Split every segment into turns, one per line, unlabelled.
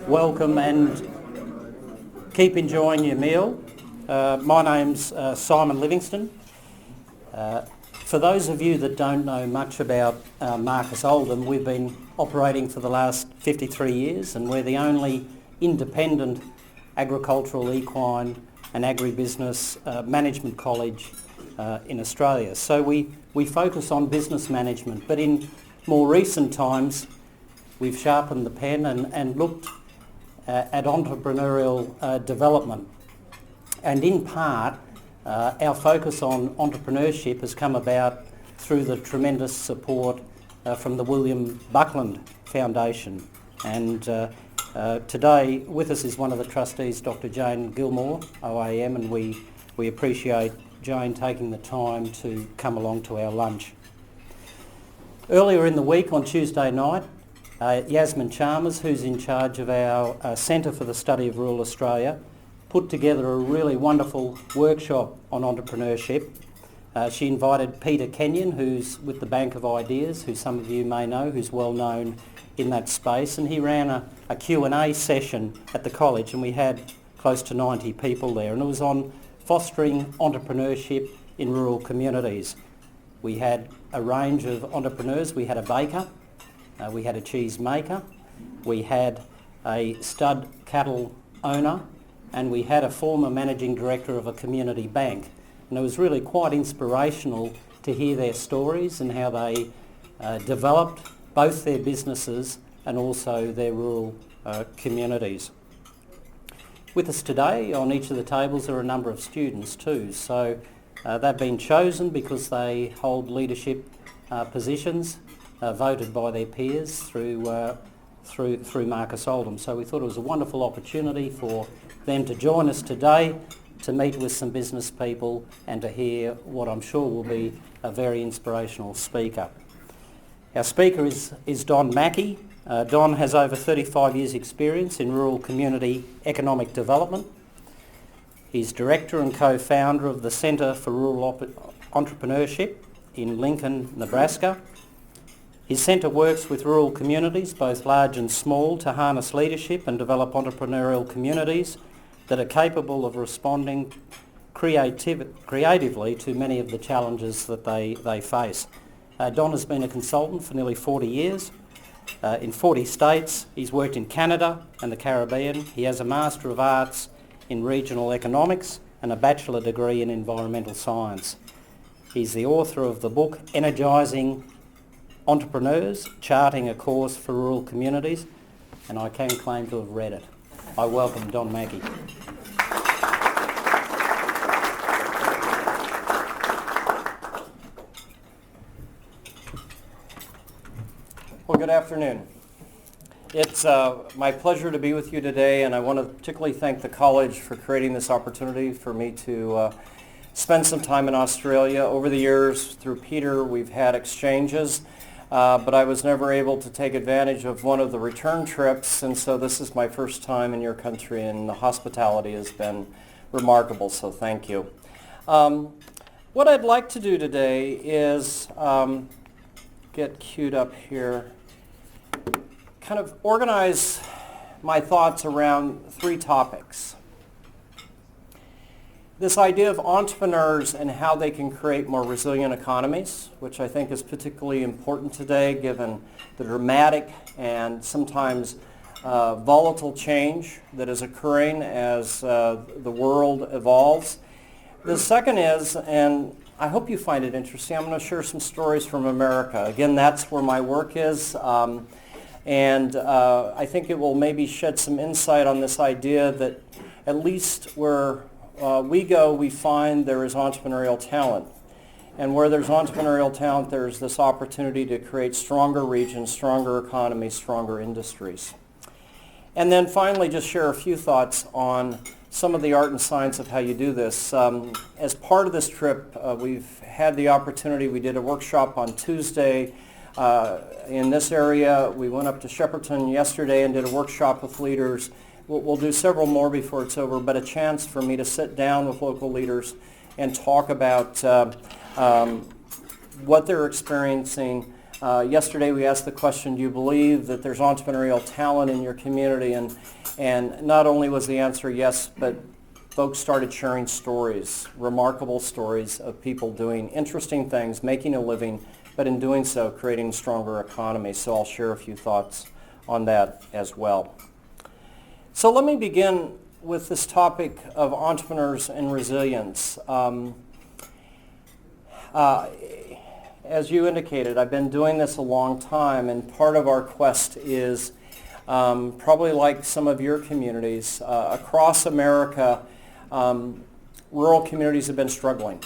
welcome and keep enjoying your meal. My name's Simon Livingston. For those of you that don't know much about Marcus Oldham, we've been operating for the last 53 years and we're the only independent agricultural, equine and agribusiness management college in Australia. So we focus on business management, but in more recent times we've sharpened the pen and looked at entrepreneurial development. And in part, our focus on entrepreneurship has come about through the tremendous support from the William Buckland Foundation. And today with us is one of the trustees, Dr. Jane Gilmore, OAM, and we appreciate Jane taking the time to come along to our lunch. Earlier in the week on Tuesday night, Yasmin Chalmers, who's in charge of our Centre for the Study of Rural Australia, put together a really wonderful workshop on entrepreneurship. She invited Peter Kenyon, who's with the Bank of Ideas, who some of you may know, who's well known in that space, and he ran a Q&A session at the college, and we had close to 90 people there, and it was on fostering entrepreneurship in rural communities. We had a range of entrepreneurs. We had a baker, we had a cheese maker, we had a stud cattle owner, and we had a former managing director of a community bank. And it was really quite inspirational to hear their stories and how they developed both their businesses and also their rural communities. With us today on each of the tables are a number of students too. So they've been chosen because they hold leadership positions voted by their peers through Marcus Oldham. So we thought it was a wonderful opportunity for them to join us today to meet with some business people and to hear what I'm sure will be a very inspirational speaker. Our speaker is Don Macke. Don has over 35 years experience in rural community economic development. He's director and co-founder of the Centre for Rural Entrepreneurship in Lincoln, Nebraska. His centre works with rural communities, both large and small, to harness leadership and develop entrepreneurial communities that are capable of responding creatively to many of the challenges that they face. Don has been a consultant for nearly 40 years. In 40 states. He's worked in Canada and the Caribbean. He has a Master of Arts in Regional Economics and a Bachelor degree in Environmental Science. He's the author of the book Energising Entrepreneurs, Charting a Course for Rural Communities, and I can claim to have read it. I welcome Don Macke. Well, good afternoon. It's my pleasure to be with you today, and I want to particularly thank the college for creating this opportunity for me to spend some time in Australia. Over the years, through Peter, we've had exchanges, but I was never able to take advantage of one of the return trips, and so this is my first time in your country, and the hospitality has been remarkable, so thank you. What I'd like to do today is get queued up here, kind of organize my thoughts around three topics. This idea of entrepreneurs and how they can create more resilient economies, which I think is particularly important today given the dramatic and sometimes volatile change that is occurring as the world evolves. The second is, and I hope you find it interesting, I'm going to share some stories from America. Again, that's where my work is. And I think it will maybe shed some insight on this idea that at least where we go, we find there is entrepreneurial talent. And where there's entrepreneurial talent, there's this opportunity to create stronger regions, stronger economies, stronger industries. And then finally, just share a few thoughts on some of the art and science of how you do this. As part of this trip, we've had the opportunity, we did a workshop on Tuesday in this area. We went up to Shepparton yesterday and did a workshop with leaders. We'll do several more before it's over, but a chance for me to sit down with local leaders and talk about what they're experiencing Yesterday we asked the question, do you believe that there's entrepreneurial talent in your community? And not only was the answer yes, but folks started sharing stories, remarkable stories of people doing interesting things, making a living, but in doing so, creating a stronger economy. So I'll share a few thoughts on that as well. So let me begin with this topic of entrepreneurs and resilience. As you indicated, I've been doing this a long time, and part of our quest is probably like some of your communities. Across America, rural communities have been struggling.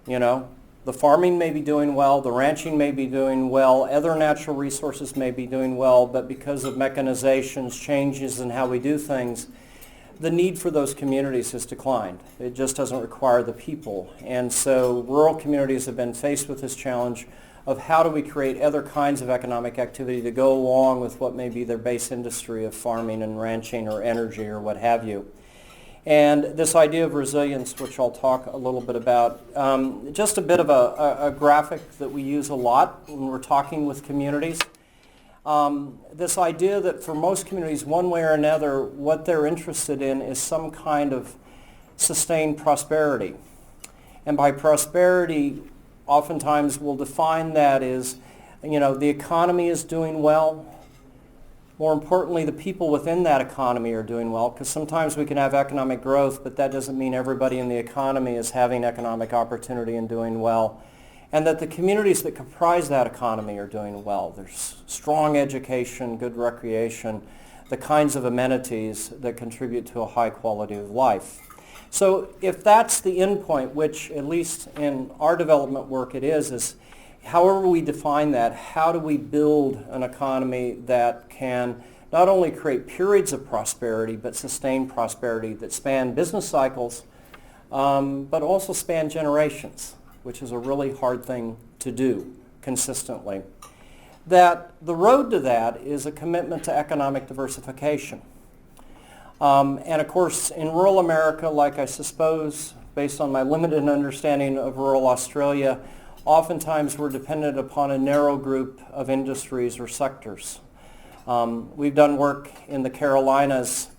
You know, the farming may be doing well, the ranching may be doing well, other natural resources may be doing well, but because of mechanizations, changes in how we do things, the need for those communities has declined. It just doesn't require the people. And so rural communities have been faced with this challenge of how do we create other kinds of economic activity to go along with what may be their base industry of farming and ranching or energy or what have you. And this idea of resilience, which I'll talk a little bit about, just a bit of a graphic that we use a lot when we're talking with communities. This idea that for most communities, one way or another, what they're interested in is some kind of sustained prosperity. And by prosperity, oftentimes we'll define that as, you know, the economy is doing well. More importantly, the people within that economy are doing well, because sometimes we can have economic growth, but that doesn't mean everybody in the economy is having economic opportunity and doing well. And that the communities that comprise that economy are doing well. There's strong education, good recreation, the kinds of amenities that contribute to a high quality of life. So if that's the end point, which at least in our development work it is however we define that, how do we build an economy that can not only create periods of prosperity, but sustain prosperity that span business cycles, but also span generations, which is a really hard thing to do consistently. That the road to that is a commitment to economic diversification. And of course, in rural America, like I suppose, based on my limited understanding of rural Australia, oftentimes we're dependent upon a narrow group of industries or sectors. We've done work in the Carolinas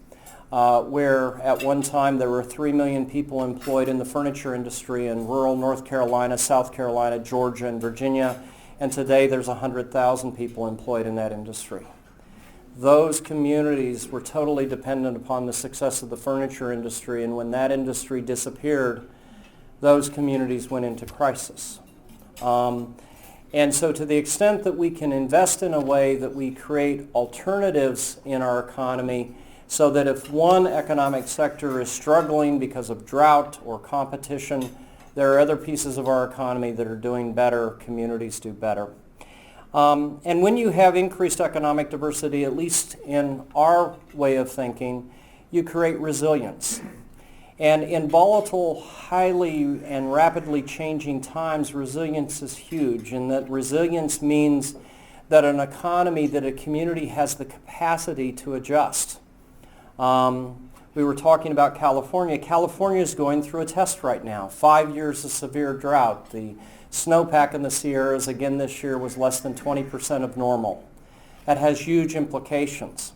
where at one time there were 3 million people employed in the furniture industry in rural North Carolina, South Carolina, Georgia, and Virginia, and today there's 100,000 people employed in that industry. Those communities were totally dependent upon the success of the furniture industry, and when that industry disappeared, those communities went into crisis. And so to the extent that we can invest in a way that we create alternatives in our economy so that if one economic sector is struggling because of drought or competition, there are other pieces of our economy that are doing better, communities do better. And when you have increased economic diversity, at least in our way of thinking, you create resilience. And in volatile, highly and rapidly changing times, resilience is huge. And that resilience means that an economy, that a community has the capacity to adjust. We were talking about California. California is going through a test right now. 5 years of severe drought. The snowpack in the Sierras again this year was less than 20% of normal. That has huge implications.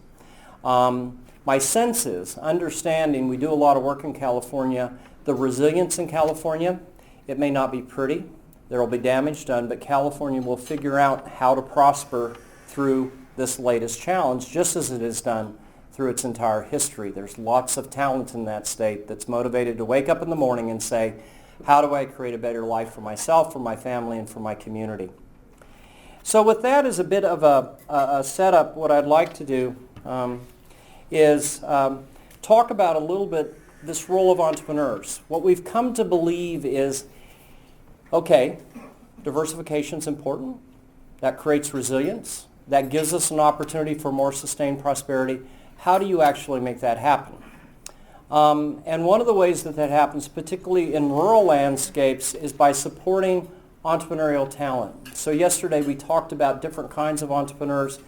My sense is, understanding, we do a lot of work in California, the resilience in California, it may not be pretty, there will be damage done, but California will figure out how to prosper through this latest challenge, just as it has done through its entire history. There's lots of talent in that state that's motivated to wake up in the morning and say, how do I create a better life for myself, for my family, and for my community? So with that as a bit of a setup, what I'd like to do is talk about a little bit this role of entrepreneurs. What we've come to believe is, okay, diversification is important. That creates resilience. That gives us an opportunity for more sustained prosperity. How do you actually make that happen? And one of the ways that that happens, particularly in rural landscapes, is by supporting entrepreneurial talent. So yesterday we talked about different kinds of entrepreneurs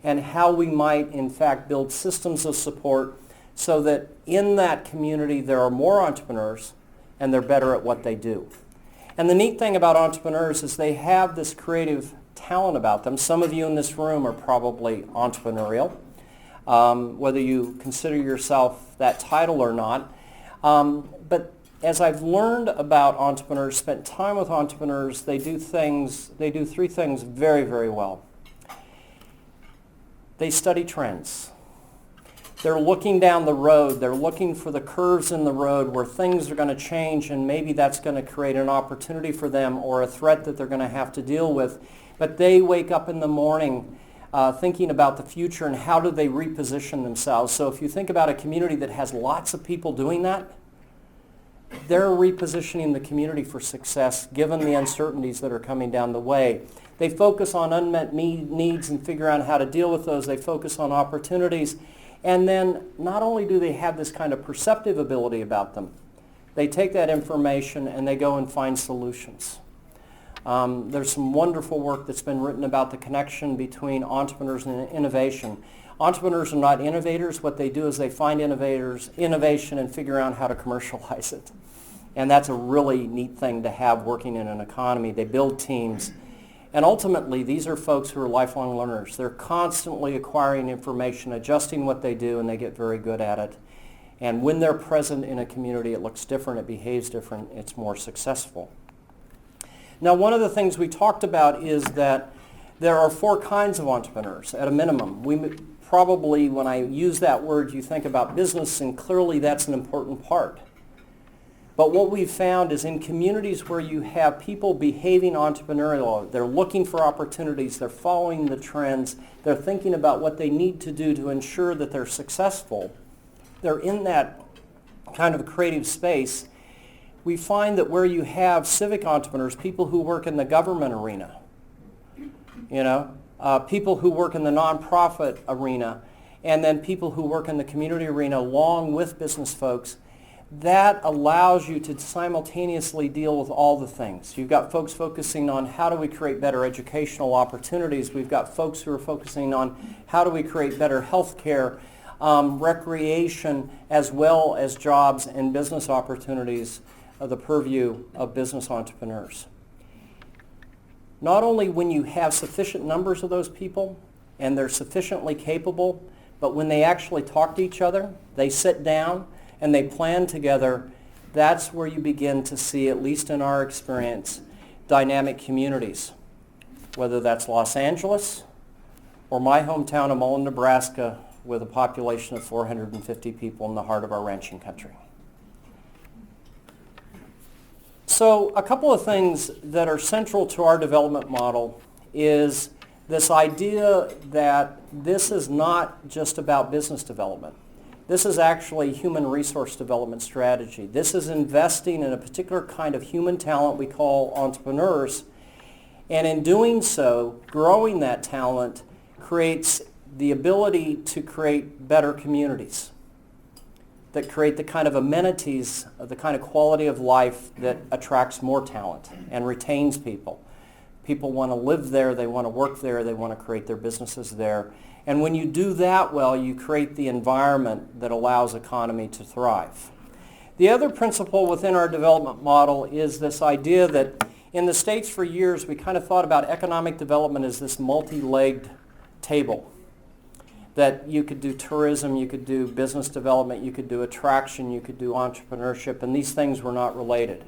and how we might, in fact, build systems of support so that in that community there are more entrepreneurs and they're better at what they do. And the neat thing about entrepreneurs is they have this creative talent about them. Some of you in this room are probably entrepreneurial, whether you consider yourself that title or not. But as I've learned about entrepreneurs, spent time with entrepreneurs, they do three things very, very well. They study trends. They're looking down the road. They're looking for the curves in the road where things are going to change, and maybe that's going to create an opportunity for them or a threat that they're going to have to deal with. But they wake up in the morning thinking about the future and how do they reposition themselves. So if you think about a community that has lots of people doing that, they're repositioning the community for success given the uncertainties that are coming down the way. They focus on unmet needs and figure out how to deal with those. They focus on opportunities. And then not only do they have this kind of perceptive ability about them, they take that information and they go and find solutions. There's some wonderful work that's been written about the connection between entrepreneurs and innovation. Entrepreneurs are not innovators. What they do is they find innovation and figure out how to commercialize it. And that's a really neat thing to have working in an economy. They build teams. And ultimately, these are folks who are lifelong learners. They're constantly acquiring information, adjusting what they do, and they get very good at it. And when they're present in a community, it looks different, it behaves different, it's more successful. Now, one of the things we talked about is that there are four kinds of entrepreneurs at a minimum. We probably, when I use that word, you think about business, and clearly that's an important part. But what we've found is in communities where you have people behaving entrepreneurial, they're looking for opportunities, they're following the trends, they're thinking about what they need to do to ensure that they're successful, they're in that kind of creative space. We find that where you have civic entrepreneurs, people who work in the government arena, people who work in the nonprofit arena, and then people who work in the community arena along with business folks, that allows you to simultaneously deal with all the things. You've got folks focusing on how do we create better educational opportunities. We've got folks who are focusing on how do we create better health care, recreation, as well as jobs and business opportunities of the purview of business entrepreneurs. Not only when you have sufficient numbers of those people and they're sufficiently capable, but when they actually talk to each other, they sit down, and they plan together, that's where you begin to see, at least in our experience, dynamic communities, whether that's Los Angeles or my hometown of Mullen, Nebraska, with a population of 450 people in the heart of our ranching country. So a couple of things that are central to our development model is this idea that this is not just about business development. This is actually human resource development strategy. This is investing in a particular kind of human talent we call entrepreneurs. And in doing so, growing that talent creates the ability to create better communities that create the kind of amenities, the kind of quality of life that attracts more talent and retains people. People want to live there, they want to work there, they want to create their businesses there. And when you do that well, you create the environment that allows economy to thrive. The other principle within our development model is this idea that in the States for years we kind of thought about economic development as this multi-legged table. That you could do tourism, you could do business development, you could do attraction, you could do entrepreneurship, and these things were not related.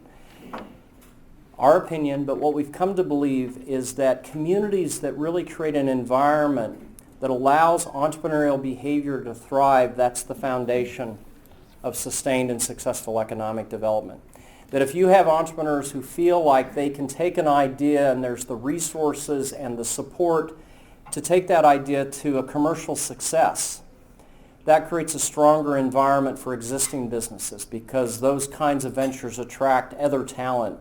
Our opinion, but what we've come to believe is that communities that really create an environment that allows entrepreneurial behavior to thrive, that's the foundation of sustained and successful economic development. That if you have entrepreneurs who feel like they can take an idea and there's the resources and the support to take that idea to a commercial success, that creates a stronger environment for existing businesses because those kinds of ventures attract other talent,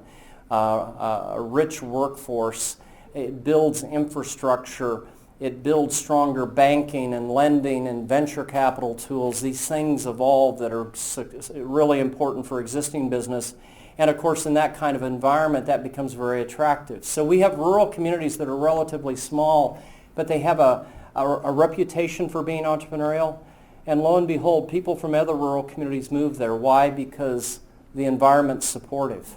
a rich workforce, it builds infrastructure, it builds stronger banking and lending and venture capital tools. These things evolve that are really important for existing business. And of course, in that kind of environment, that becomes very attractive. So we have rural communities that are relatively small, but they have a reputation for being entrepreneurial. And lo and behold, people from other rural communities move there. Why? Because the environment's supportive.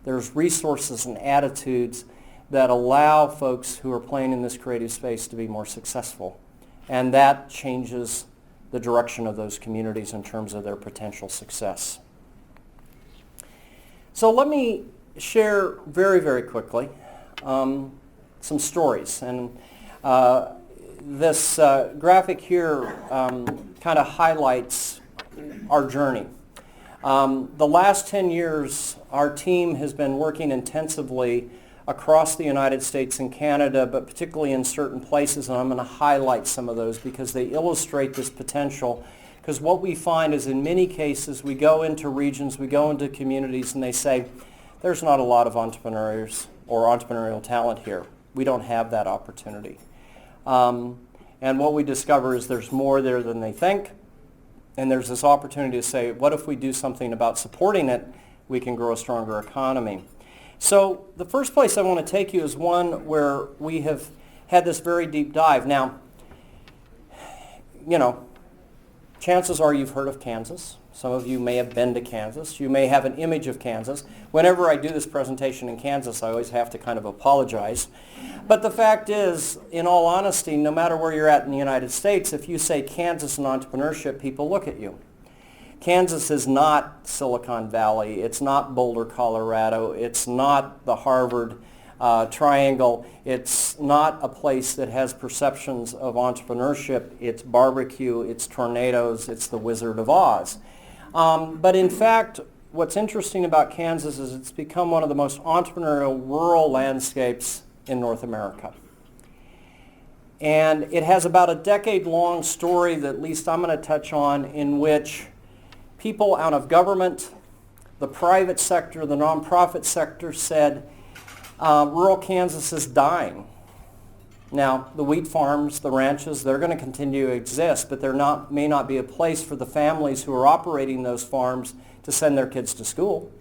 There's resources and attitudes that allow folks who are playing in this creative space to be more successful. And that changes the direction of those communities in terms of their potential success. So let me share very, very quickly some stories. And this graphic here kind of highlights our journey. The last 10 years, our team has been working intensively across the United States and Canada, but particularly in certain places, and I'm going to highlight some of those because they illustrate this potential. Because what we find is in many cases, we go into regions, we go into communities, and they say, there's not a lot of entrepreneurs or entrepreneurial talent here. We don't have that opportunity. And what we discover is there's more there than they think. And there's this opportunity to say, what if we do something about supporting it? We can grow a stronger economy. So the first place I want to take you is one where we have had this very deep dive. Now, you know, chances are you've heard of Kansas. Some of you may have been to Kansas. You may have an image of Kansas. Whenever I do this presentation in Kansas, I always have to kind of apologize. But the fact is, in all honesty, no matter where you're at in the United States, if you say Kansas and entrepreneurship, people look at you. Kansas is not Silicon Valley. It's not Boulder, Colorado. It's not the Harvard Triangle. It's not a place that has perceptions of entrepreneurship. It's barbecue, it's tornadoes, it's the Wizard of Oz. But in fact, what's interesting about Kansas is it's become one of the most entrepreneurial rural landscapes in North America. And it has about a decade-long story that at least I'm going to touch on, in which people out of government, the private sector, the nonprofit sector said, rural Kansas is dying. Now, the wheat farms, the ranches, they're going to continue to exist, but there may not be a place for the families who are operating those farms to send their kids to school.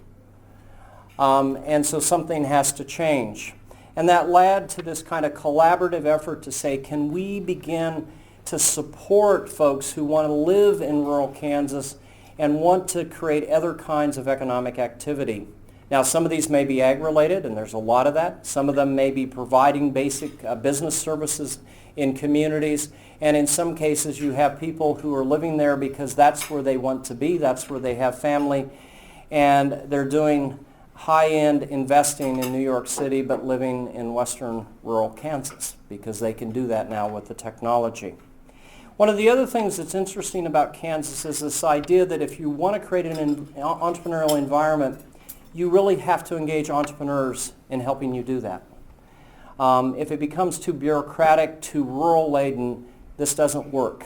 And so something has to change. And that led to this kind of collaborative effort to say, can we begin to support folks who want to live in rural Kansas and want to create other kinds of economic activity? Now, some of these may be ag-related, and there's a lot of that. Some of them may be providing basic business services in communities. And in some cases, you have people who are living there because that's where they want to be, that's where they have family, and they're doing high-end investing in New York City, but living in western rural Kansas, because they can do that now with the technology. One of the other things that's interesting about Kansas is this idea that if you want to create an entrepreneurial environment, you really have to engage entrepreneurs in helping you do that. If it becomes too bureaucratic, too rural-laden, this doesn't work.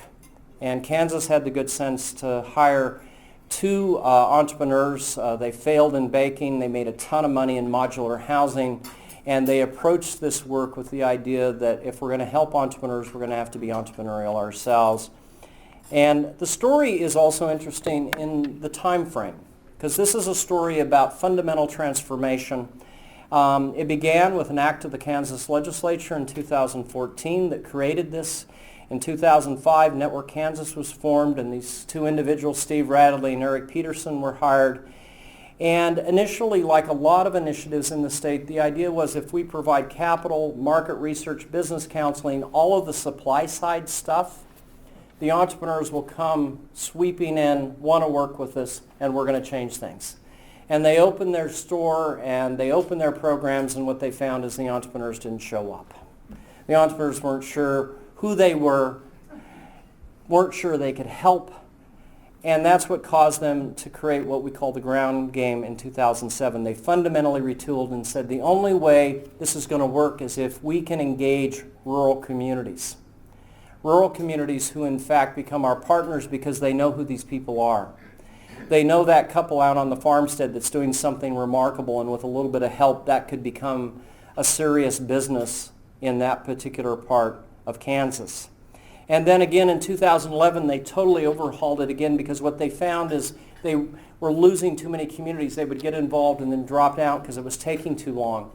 And Kansas had the good sense to hire two entrepreneurs. They failed in baking. They made a ton of money in modular housing. And they approached this work with the idea that if we're going to help entrepreneurs, we're going to have to be entrepreneurial ourselves. And the story is also interesting in the time frame, because this is a story about fundamental transformation. It began with an act of the Kansas legislature in 2014 that created this. In 2005, Network Kansas was formed, and these two individuals, Steve Radley and Eric Peterson, were hired. And initially, like a lot of initiatives in the state, the idea was if we provide capital, market research, business counseling, all of the supply side stuff, the entrepreneurs will come sweeping in, want to work with us, and we're going to change things. And they opened their store and they opened their programs, and what they found is the entrepreneurs didn't show up. The entrepreneurs weren't sure who they were, weren't sure they could help, and that's what caused them to create what we call the ground game in 2007. They fundamentally retooled and said the only way this is going to work is if we can engage rural communities. Rural communities who in fact become our partners because they know who these people are. They know that couple out on the farmstead that's doing something remarkable, and with a little bit of help that could become a serious business in that particular part of Kansas. And then again in 2011 they totally overhauled it again, because what they found is they were losing too many communities. They would get involved and then drop out because it was taking too long.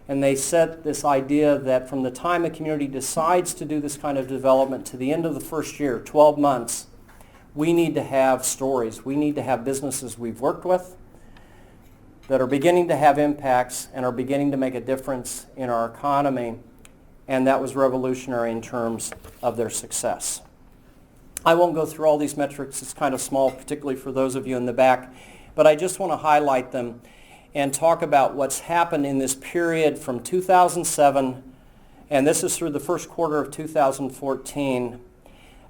And they set this idea that from the time a community decides to do this kind of development to the end of the first year, 12 months, we need to have stories. We need to have businesses we've worked with, that are beginning to have impacts and are beginning to make a difference in our economy, and that was revolutionary in terms of their success. I won't go through all these metrics. It's kind of small, particularly for those of you in the back, but I just want to highlight them and talk about what's happened in this period from 2007, and this is through the first quarter of 2014,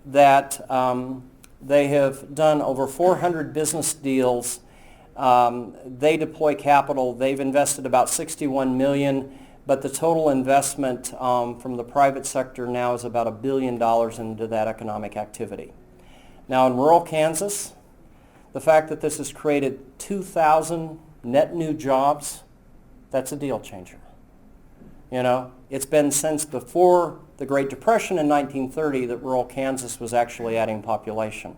that they have done over 400 business deals. They deploy capital. They've invested about $61 million, but the total investment from the private sector now is about $1 billion into that economic activity. Now in rural Kansas, the fact that this has created 2,000 net new jobs, that's a deal changer. You know, it's been since before the Great Depression in 1930 that rural Kansas was actually adding population.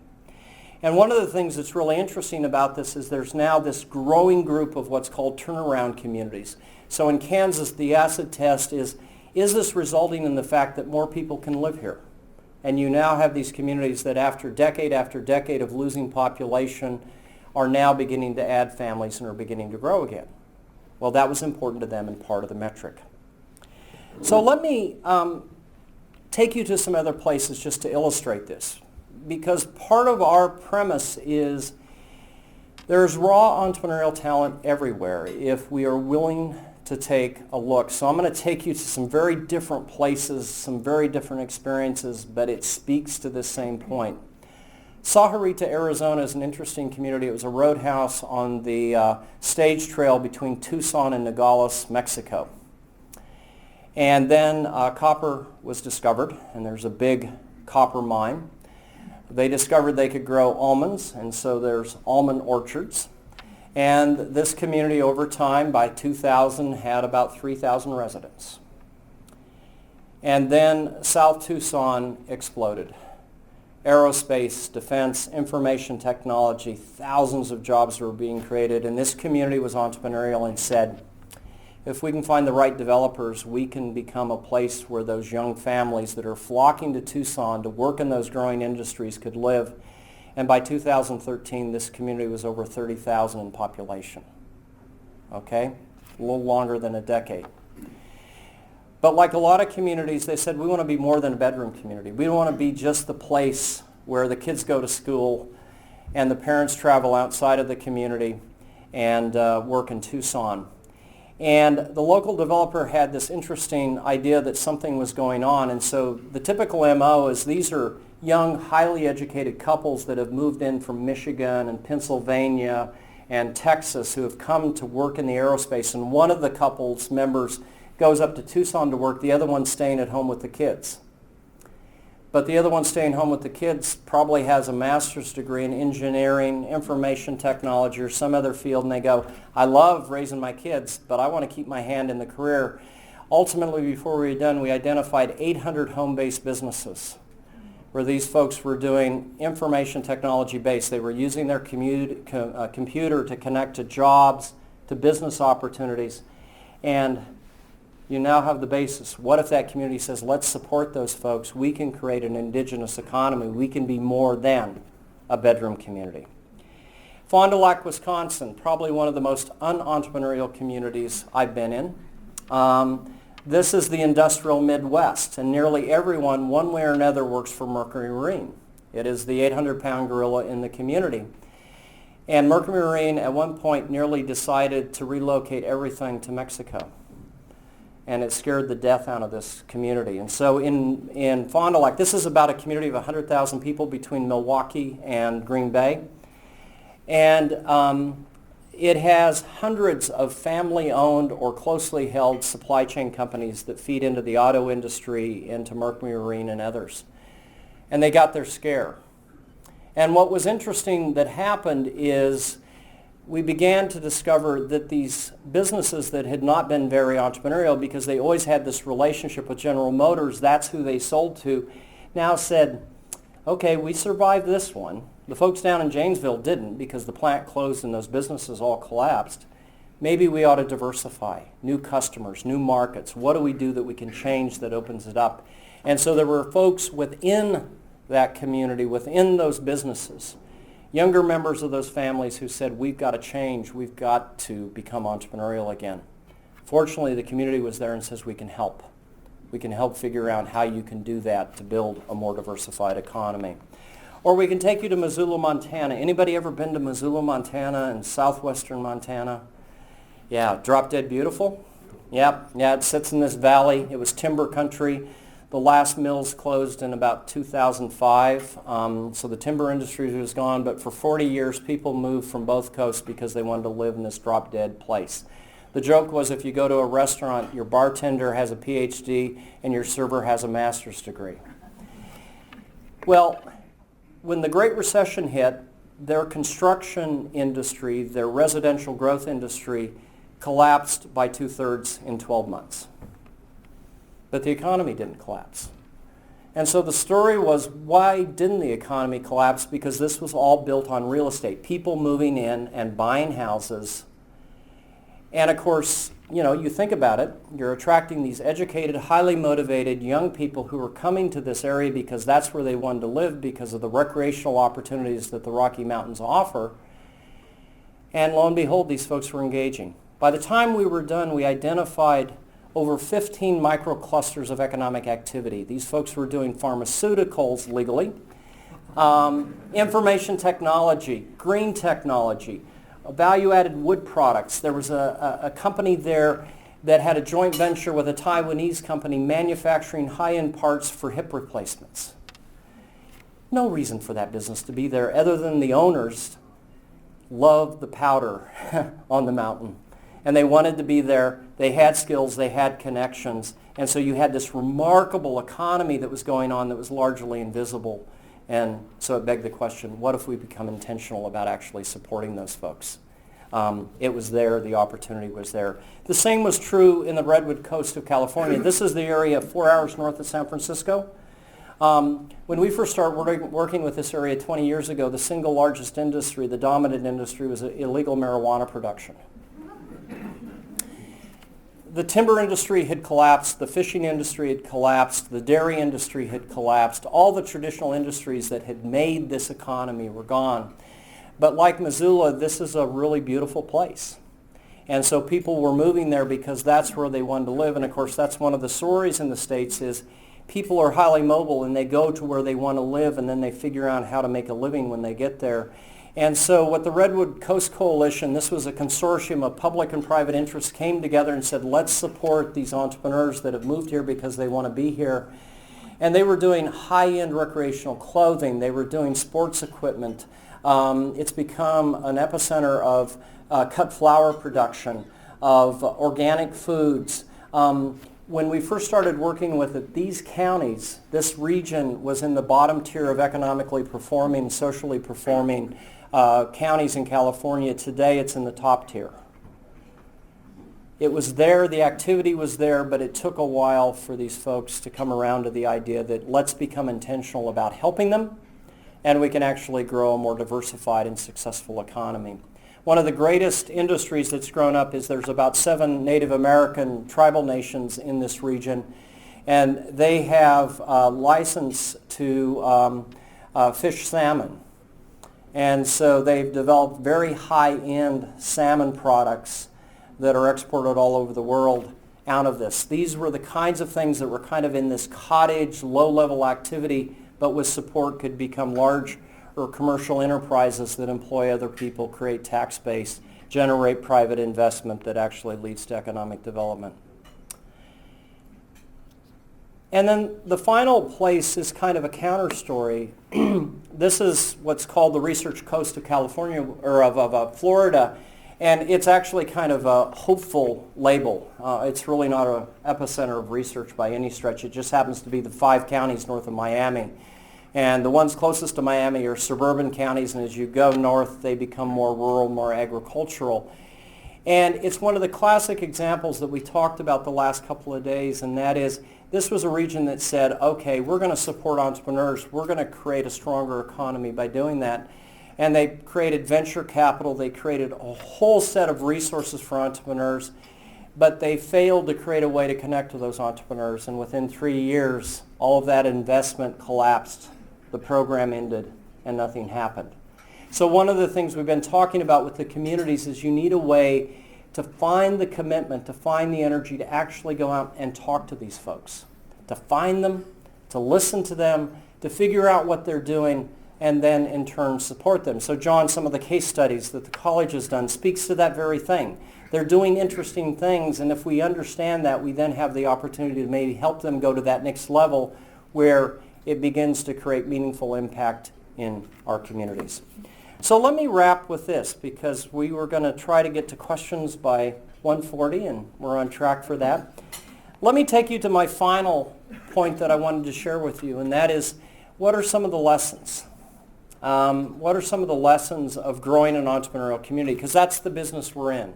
And one of the things that's really interesting about this is there's now this growing group of what's called turnaround communities. So in Kansas, the acid test is this resulting in the fact that more people can live here? And you now have these communities that after decade of losing population are now beginning to add families and are beginning to grow again. Well, that was important to them and part of the metric. So let me take you to some other places just to illustrate this, because part of our premise is there's raw entrepreneurial talent everywhere if we are willing to take a look. So I'm going to take you to some very different places, some very different experiences, but it speaks to the same point. Sahuarita, Arizona is an interesting community. It was a roadhouse on the stage trail between Tucson and Nogales, Mexico. And then copper was discovered, and there's a big copper mine. They discovered they could grow almonds, and so there's almond orchards. And this community over time, by 2000, had about 3,000 residents. And then South Tucson exploded. Aerospace, defense, information technology, thousands of jobs were being created, and this community was entrepreneurial and said, if we can find the right developers, we can become a place where those young families that are flocking to Tucson to work in those growing industries could live. And by 2013, this community was over 30,000 in population. Okay? A little longer than a decade. But like a lot of communities, they said, we want to be more than a bedroom community. We don't want to be just the place where the kids go to school and the parents travel outside of the community and work in Tucson. And the local developer had this interesting idea that something was going on. And so the typical MO is these are young, highly educated couples that have moved in from Michigan and Pennsylvania and Texas who have come to work in the aerospace. And one of the couple's members goes up to Tucson to work, the other one's staying at home with the kids. But the other one staying home with the kids probably has a master's degree in engineering, information technology, or some other field, and they go, I love raising my kids, but I want to keep my hand in the career. Ultimately, before we were done, we identified 800 home-based businesses where these folks were doing information technology-based. They were using their computer to connect to jobs, to business opportunities, and you now have the basis. What if that community says, let's support those folks? We can create an indigenous economy. We can be more than a bedroom community. Fond du Lac, Wisconsin, probably one of the most un-entrepreneurial communities I've been in. This is the industrial Midwest, and nearly everyone, one way or another, works for Mercury Marine. It is the 800-pound gorilla in the community. And Mercury Marine at one point nearly decided to relocate everything to Mexico. And it scared the death out of this community. And so in Fond du Lac, this is about a community of 100,000 people between Milwaukee and Green Bay. And it has hundreds of family-owned or closely held supply chain companies that feed into the auto industry, into Mercury Marine and others. And they got their scare. And what was interesting that happened is we began to discover that these businesses that had not been very entrepreneurial because they always had this relationship with General Motors, that's who they sold to, now said, okay, we survived this one. The folks down in Janesville didn't because the plant closed and those businesses all collapsed. Maybe we ought to diversify, new customers, new markets. What do we do that we can change that opens it up? And so there were folks within that community, within those businesses, younger members of those families who said, we've got to change, we've got to become entrepreneurial again. Fortunately, the community was there and says, we can help. We can help figure out how you can do that to build a more diversified economy. Or we can take you to Missoula, Montana. Anybody ever been to Missoula, Montana and southwestern Montana? Yeah, drop dead beautiful. Yep, yeah, it sits in this valley. It was timber country. The last mills closed in about 2005, so the timber industry was gone, but for 40 years people moved from both coasts because they wanted to live in this drop-dead place. The joke was if you go to a restaurant, your bartender has a PhD and your server has a master's degree. Well, when the Great Recession hit, their construction industry, their residential growth industry, collapsed by 2/3 in 12 months. But the economy didn't collapse. And so the story was, why didn't the economy collapse? Because this was all built on real estate, people moving in and buying houses. And of course, you know, you think about it, you're attracting these educated, highly motivated young people who are coming to this area because that's where they wanted to live because of the recreational opportunities that the Rocky Mountains offer. And lo and behold, these folks were engaging. By the time we were done, we identified over 15 microclusters of economic activity. These folks were doing pharmaceuticals legally, information technology, green technology, value-added wood products. There was a company there that had a joint venture with a Taiwanese company manufacturing high-end parts for hip replacements. No reason for that business to be there other than the owners loved the powder on the mountain. And they wanted to be there. They had skills, they had connections. And so you had this remarkable economy that was going on that was largely invisible. And so it begged the question, what if we become intentional about actually supporting those folks? It was there, the opportunity was there. The same was true in the Redwood coast of California. This is the area 4 hours north of San Francisco. When we first started working with this area 20 years ago, the single largest industry, the dominant industry, was illegal marijuana production. The timber industry had collapsed, the fishing industry had collapsed, the dairy industry had collapsed. All the traditional industries that had made this economy were gone. But like Missoula, this is a really beautiful place. And so people were moving there because that's where they wanted to live. And of course, that's one of the stories in the States is people are highly mobile and they go to where they want to live and then they figure out how to make a living when they get there. And so what the Redwood Coast Coalition, this was a consortium of public and private interests, came together and said, let's support these entrepreneurs that have moved here because they want to be here. And they were doing high-end recreational clothing. They were doing sports equipment. It's become an epicenter of cut flower production, of organic foods. When we first started working with it, these counties, this region was in the bottom tier of economically performing, socially performing counties in California. Today it's in the top tier. It was there, the activity was there, but it took a while for these folks to come around to the idea that let's become intentional about helping them and we can actually grow a more diversified and successful economy. One of the greatest industries that's grown up is there's about 7 Native American tribal nations in this region, and they have a license to fish salmon. And so they've developed very high-end salmon products that are exported all over the world out of this. These were the kinds of things that were kind of in this cottage, low-level activity, but with support could become large or commercial enterprises that employ other people, create tax base, generate private investment that actually leads to economic development. And then the final place is kind of a counter story. This is what's called the Research Coast of California, or of Florida, and it's actually kind of a hopeful label. It's really not an epicenter of research by any stretch. It just happens to be the 5 counties north of Miami. And the ones closest to Miami are suburban counties, and as you go north, they become more rural, more agricultural. And it's one of the classic examples that we talked about the last couple of days, and that is this was a region that said, okay, we're going to support entrepreneurs. We're going to create a stronger economy by doing that. And they created venture capital. They created a whole set of resources for entrepreneurs, but they failed to create a way to connect to those entrepreneurs. And within 3 years, all of that investment collapsed. The program ended and nothing happened. So one of the things we've been talking about with the communities is you need a way to find the commitment, to find the energy to actually go out and talk to these folks, to find them, to listen to them, to figure out what they're doing, and then in turn support them. So John, some of the case studies that the college has done speaks to that very thing. They're doing interesting things, and if we understand that, we then have the opportunity to maybe help them go to that next level where it begins to create meaningful impact in our communities. So let me wrap with this, because we were going to try to get to questions by 1:40, and we're on track for that. Let me take you to my final point that I wanted to share with you, and that is, what are some of the lessons? What are some of the lessons of growing an entrepreneurial community? Because that's the business we're in.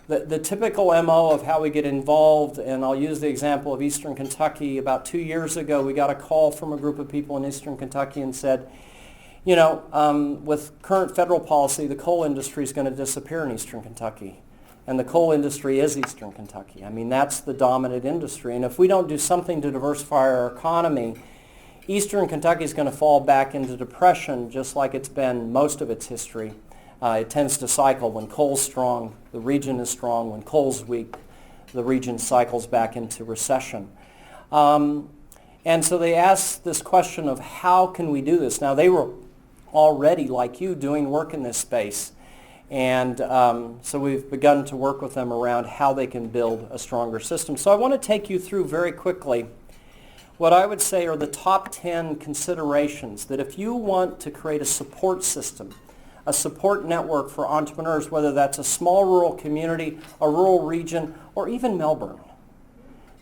The typical MO of how we get involved, and I'll use the example of Eastern Kentucky. About 2 years ago, we got a call from a group of people in Eastern Kentucky and said, you know, with current federal policy, the coal industry is going to disappear in Eastern Kentucky. And the coal industry is Eastern Kentucky. I mean, that's the dominant industry. And if we don't do something to diversify our economy, Eastern Kentucky is going to fall back into depression, just like it's been most of its history. It tends to cycle. When coal's strong, the region is strong. When coal's weak, the region cycles back into recession. And so they asked this question of how can we do this? Now, they were already, like you, doing work in this space. And so we've begun to work with them around how they can build a stronger system. So I want to take you through very quickly what I would say are the top 10 considerations that if you want to create a support system, a support network for entrepreneurs, whether that's a small rural community, a rural region, or even Melbourne,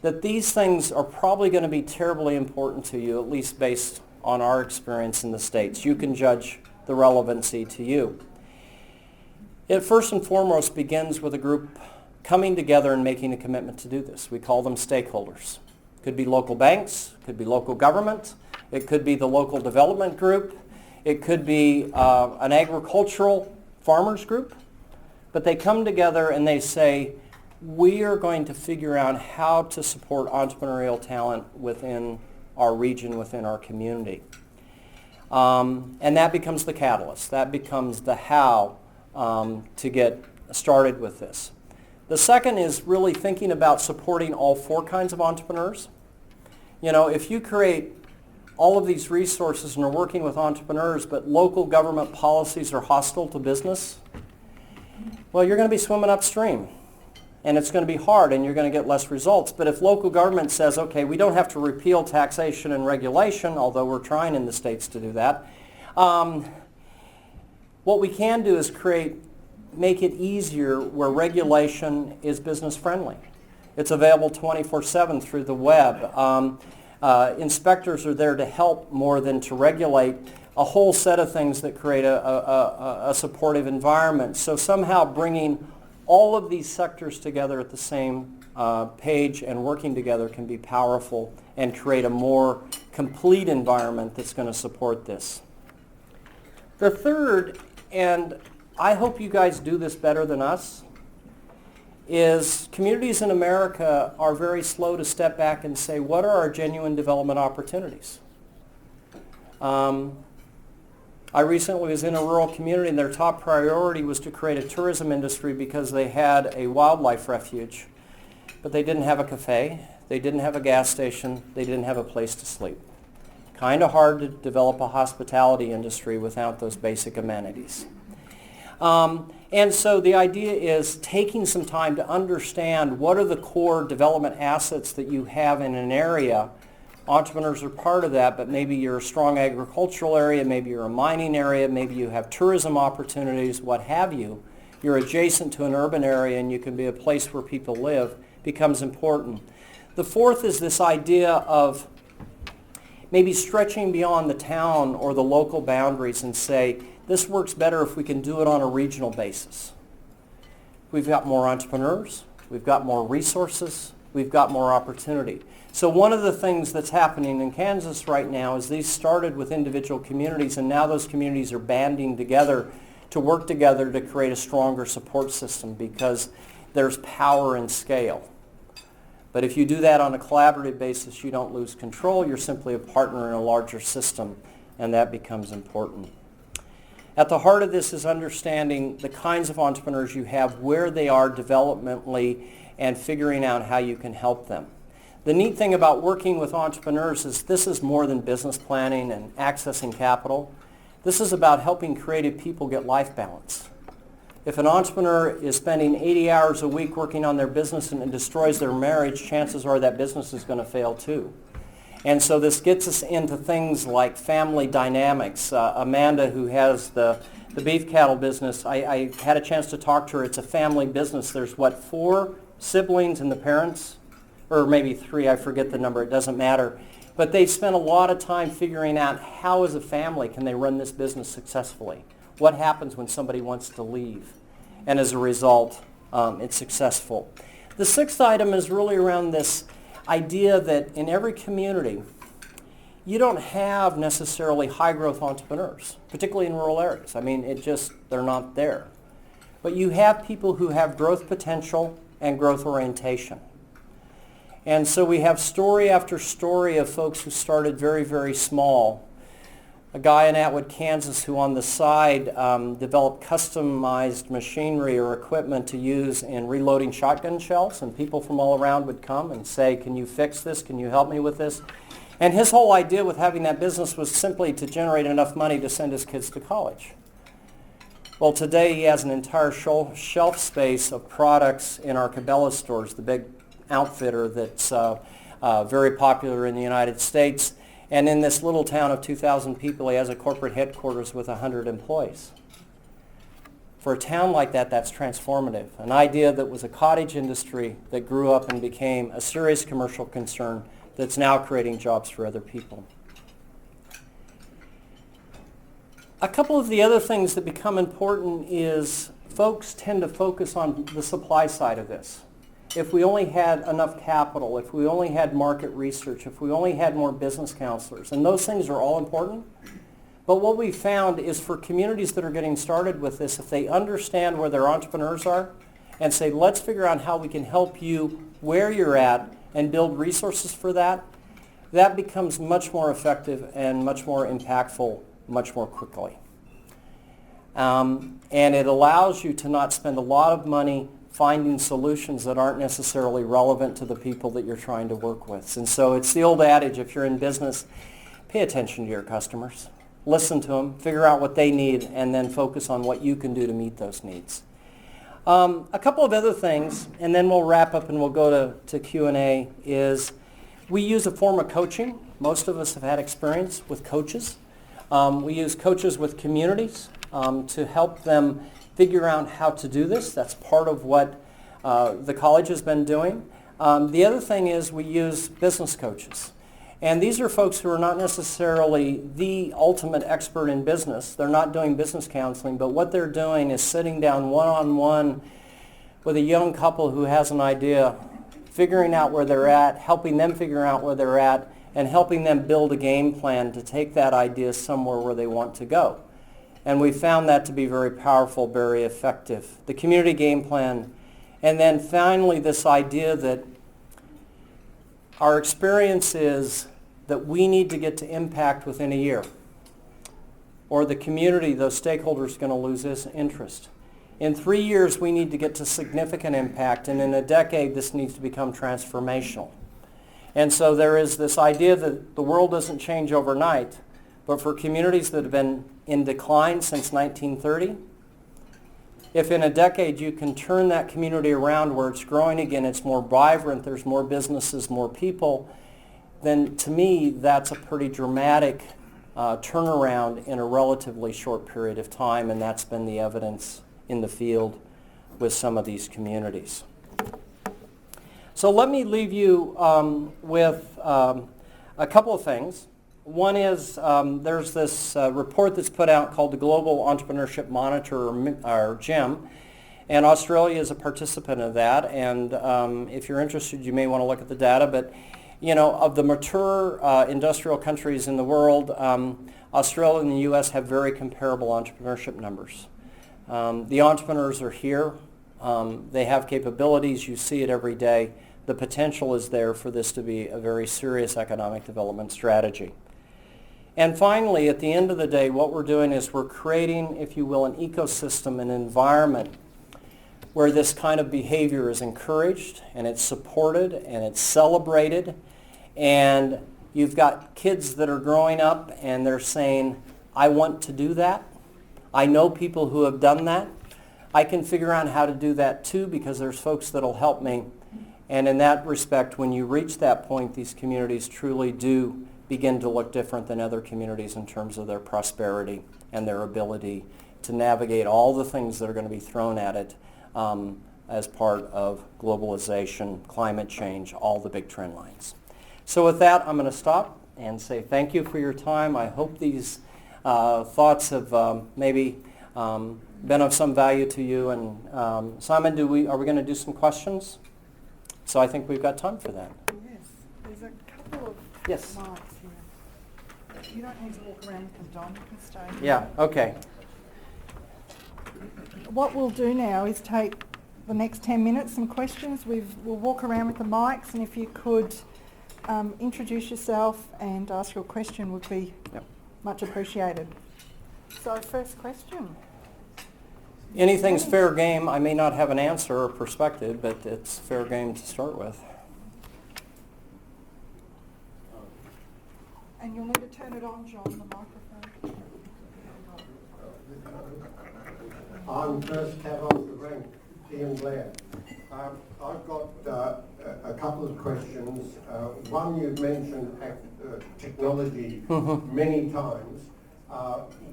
that these things are probably going to be terribly important to you, at least based on our experience in the States. You can judge the relevancy to you. It first and foremost begins with a group coming together and making a commitment to do this. We call them stakeholders. It could be local banks, it could be local government, it could be the local development group, it could be an agricultural farmers group, but they come together and they say, we are going to figure out how to support entrepreneurial talent within our region, within our community. And that becomes the catalyst. That becomes the how to get started with this. The second is really thinking about supporting all four kinds of entrepreneurs. You know, if you create all of these resources and are working with entrepreneurs, but local government policies are hostile to business, well, you're going to be swimming upstream. And it's going to be hard, and you're going to get less results. But if local government says, okay, we don't have to repeal taxation and regulation, although we're trying in the states to do that, what we can do is make it easier where regulation is business friendly. It's available 24/7 through the web. Inspectors are there to help more than to regulate, a whole set of things that create a supportive environment. So somehow bringing all of these sectors together at the same page and working together can be powerful and create a more complete environment that's going to support this. The third, and I hope you guys do this better than us, is communities in America are very slow to step back and say, what are our genuine development opportunities? I recently was in a rural community, and their top priority was to create a tourism industry because they had a wildlife refuge, but they didn't have a cafe, they didn't have a gas station, they didn't have a place to sleep. Kind of hard to develop a hospitality industry without those basic amenities. And so the idea is taking some time to understand what are the core development assets that you have in an area. Entrepreneurs are part of that, but maybe you're a strong agricultural area, maybe you're a mining area, maybe you have tourism opportunities, what have you. You're adjacent to an urban area and you can be a place where people live, becomes important. The fourth is this idea of maybe stretching beyond the town or the local boundaries and say, this works better if we can do it on a regional basis. We've got more entrepreneurs, we've got more resources, we've got more opportunity. So one of the things that's happening in Kansas right now is these started with individual communities, and now those communities are banding together to work together to create a stronger support system because there's power in scale. But if you do that on a collaborative basis, you don't lose control. You're simply a partner in a larger system, and that becomes important. At the heart of this is understanding the kinds of entrepreneurs you have, where they are developmentally, and figuring out how you can help them. The neat thing about working with entrepreneurs is this is more than business planning and accessing capital. This is about helping creative people get life balance. If an entrepreneur is spending 80 hours a week working on their business and it destroys their marriage, chances are that business is going to fail too. And so this gets us into things like family dynamics. Amanda, who has the beef cattle business, I had a chance to talk to her. It's a family business. There's, 4 siblings and the parents? Or maybe 3, I forget the number, it doesn't matter. But they spent a lot of time figuring out how as a family can they run this business successfully. What happens when somebody wants to leave? And as a result, it's successful. The 6th item is really around this idea that in every community, you don't have necessarily high growth entrepreneurs, particularly in rural areas. I mean, they're not there. But you have people who have growth potential and growth orientation. And so we have story after story of folks who started very, very small. A guy in Atwood, Kansas, who on the side developed customized machinery or equipment to use in reloading shotgun shells, and people from all around would come and say, can you fix this? Can you help me with this? And his whole idea with having that business was simply to generate enough money to send his kids to college. Well, today he has an entire shelf space of products in our Cabela's stores, the big outfitter that's very popular in the United States. And in this little town of 2,000 people, he has a corporate headquarters with 100 employees. For a town like that, that's transformative. An idea that was a cottage industry that grew up and became a serious commercial concern that's now creating jobs for other people. A couple of the other things that become important is folks tend to focus on the supply side of this. If we only had enough capital, if we only had market research, if we only had more business counselors, and those things are all important. But what we found is for communities that are getting started with this, if they understand where their entrepreneurs are and say, let's figure out how we can help you where you're at and build resources for that, that becomes much more effective and much more impactful much more quickly. And it allows you to not spend a lot of money finding solutions that aren't necessarily relevant to the people that you're trying to work with. And so it's the old adage, if you're in business, pay attention to your customers. Listen to them, figure out what they need, and then focus on what you can do to meet those needs. A couple of other things, and then we'll wrap up and we'll go to Q&A, is we use a form of coaching. Most of us have had experience with coaches. We use coaches with communities to help them figure out how to do this. That's part of what the college has been doing. The other thing is we use business coaches. And these are folks who are not necessarily the ultimate expert in business. They're not doing business counseling, but what they're doing is sitting down one-on-one with a young couple who has an idea, figuring out where they're at, helping them figure out where they're at, and helping them build a game plan to take that idea somewhere where they want to go. And we found that to be very powerful, very effective. The community game plan. And then finally, this idea that our experience is that we need to get to impact within a year, or the community, those stakeholders, are going to lose this interest. In 3 years, we need to get to significant impact, and in a decade, this needs to become transformational. And so there is this idea that the world doesn't change overnight, but for communities that have been in decline since 1930, if in a decade you can turn that community around where it's growing again, it's more vibrant, there's more businesses, more people, then to me that's a pretty dramatic turnaround in a relatively short period of time, and that's been the evidence in the field with some of these communities. So let me leave you with a couple of things. One is there's this report that's put out called the Global Entrepreneurship Monitor, or GEM, and Australia is a participant of that. And if you're interested, you may want to look at the data. But you know, of the mature industrial countries in the world, Australia and the U.S. have very comparable entrepreneurship numbers. The entrepreneurs are here. They have capabilities. You see it every day. The potential is there for this to be a very serious economic development strategy. And finally, at the end of the day, what we're doing is we're creating, if you will, an ecosystem, an environment where this kind of behavior is encouraged and it's supported and it's celebrated. And you've got kids that are growing up and they're saying, I want to do that. I know people who have done that. I can figure out how to do that too because there's folks that'll help me. And in that respect, when you reach that point, these communities truly do begin to look different than other communities in terms of their prosperity and their ability to navigate all the things that are going to be thrown at it as part of globalization, climate change, all the big trend lines. So with that, I'm going to stop and say thank you for your time. I hope these thoughts have maybe been of some value to you. And Simon, are we going to do some questions? So I think we've got time for that.
Yes, there's a couple of
Yes.
mics here. You don't need to walk around with them, Don. You can stay here.
Yeah, okay.
What we'll do now is take the next 10 minutes, some questions. We'll walk around with the mics, and if you could introduce yourself and ask your question would be much appreciated. So first question.
Anything's fair game. I may not have an answer or perspective, but it's fair game to start with.
And you'll need to turn it on, John, the microphone.
I'm first cab off the rank, Ian Blair. I've got a couple of questions. One, you've mentioned technology many times.